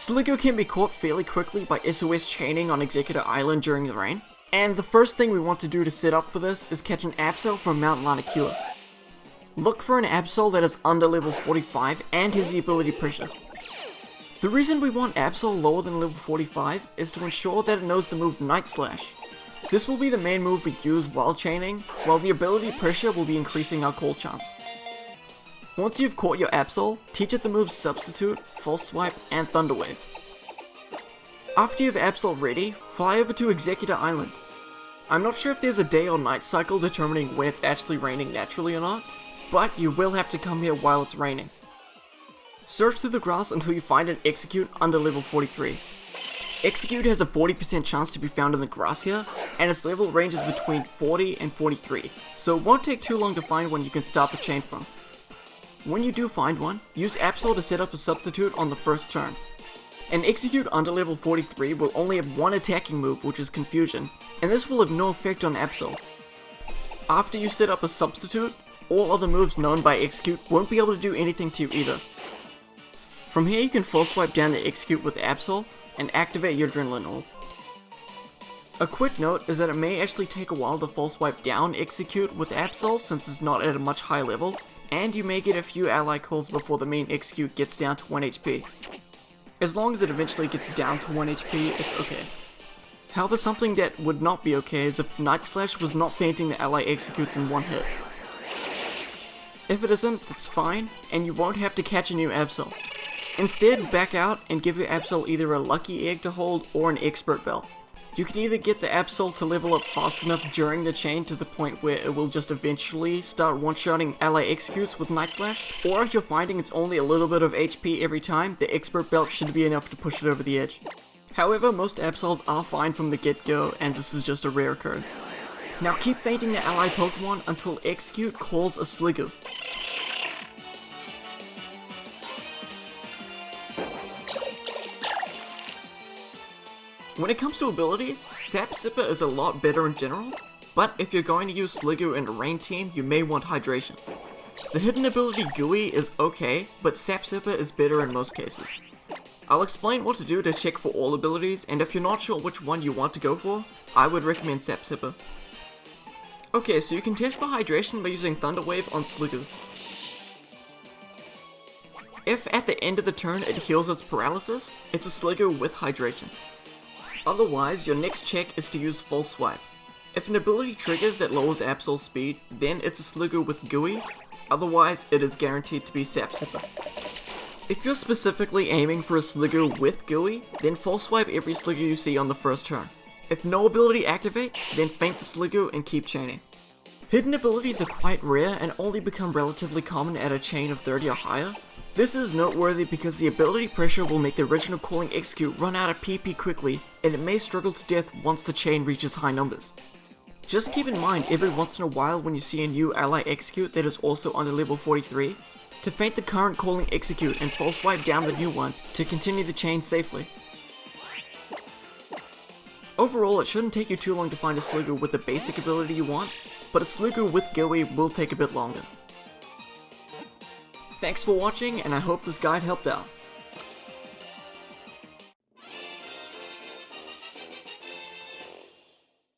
Sliggoo can be caught fairly quickly by SOS chaining on Exeggcute Island during the rain, and the first thing we want to do to set up for this is catch an Absol from Mount Lanakua. Look for an Absol that is under level 45 and has the ability Pressure. The reason we want Absol lower than level 45 is to ensure that it knows the move Night Slash. This will be the main move we use while chaining, while the ability Pressure will be increasing our call chance. Once you've caught your Absol, teach it the moves Substitute, False Swipe, and Thunder Wave. After you have Absol ready, fly over to Exeggcute Island. I'm not sure if there's a day or night cycle determining when it's actually raining naturally or not, but you will have to come here while it's raining. Search through the grass until you find an Exeggcute under level 43. Exeggcute has a 40% chance to be found in the grass here, and its level ranges between 40 and 43, so it won't take too long to find one you can start the chain from. When you do find one, use Absol to set up a substitute on the first turn. An Exeggcute under level 43 will only have one attacking move, which is Confusion, and this will have no effect on Absol. After you set up a substitute, all other moves known by Exeggcute won't be able to do anything to you either. From here you can full swipe down the Exeggcute with Absol and activate your Adrenaline Orb. A quick note is that it may actually take a while to full swipe down Exeggcute with Absol since it's not at a much higher level, and you may get a few ally calls before the main Exeggcute gets down to 1 HP. As long as it eventually gets down to 1 HP, it's okay. However, something that would not be okay is if Night Slash was not fainting the ally Exeggcutes in one hit. If it isn't, that's fine, and you won't have to catch a new Absol. Instead, back out and give your Absol either a lucky egg to hold or an expert bell. You can either get the Absol to level up fast enough during the chain to the point where it will just eventually start one-shotting ally Exeggcutes with Night Slash, or if you're finding it's only a little bit of HP every time, the expert belt should be enough to push it over the edge. However, most Absols are fine from the get-go, and this is just a rare occurrence. Now keep fainting the ally Pokemon until Exeggcute calls a Sliggoo. When it comes to abilities, Sap Sipper is a lot better in general, but if you're going to use Sliggoo in a rain team, you may want Hydration. The hidden ability Gooey is okay, but Sap Sipper is better in most cases. I'll explain what to do to check for all abilities, and if you're not sure which one you want to go for, I would recommend Sap Sipper. Okay, so you can test for Hydration by using Thunder Wave on Sliggoo. If at the end of the turn it heals its paralysis, it's a Sliggoo with Hydration. Otherwise, your next check is to use False Swipe. If an ability triggers that lowers Absol's speed, then it's a Sliggoo with Gooey, otherwise it is guaranteed to be Sap Sipper. If you're specifically aiming for a Sliggoo with Gooey, then False Swipe every Sliggoo you see on the first turn. If no ability activates, then feint the Sliggoo and keep chaining. Hidden abilities are quite rare and only become relatively common at a chain of 30 or higher. This is noteworthy because the ability Pressure will make the original calling Exeggcute run out of PP quickly, and it may struggle to death once the chain reaches high numbers. Just keep in mind every once in a while when you see a new ally Exeggcute that is also under level 43, to feint the current calling Exeggcute and full swipe down the new one to continue the chain safely. Overall, it shouldn't take you too long to find a Sliggoo with the basic ability you want, but a Sliggoo with Gooey will take a bit longer. Thanks for watching, and I hope this guide helped out.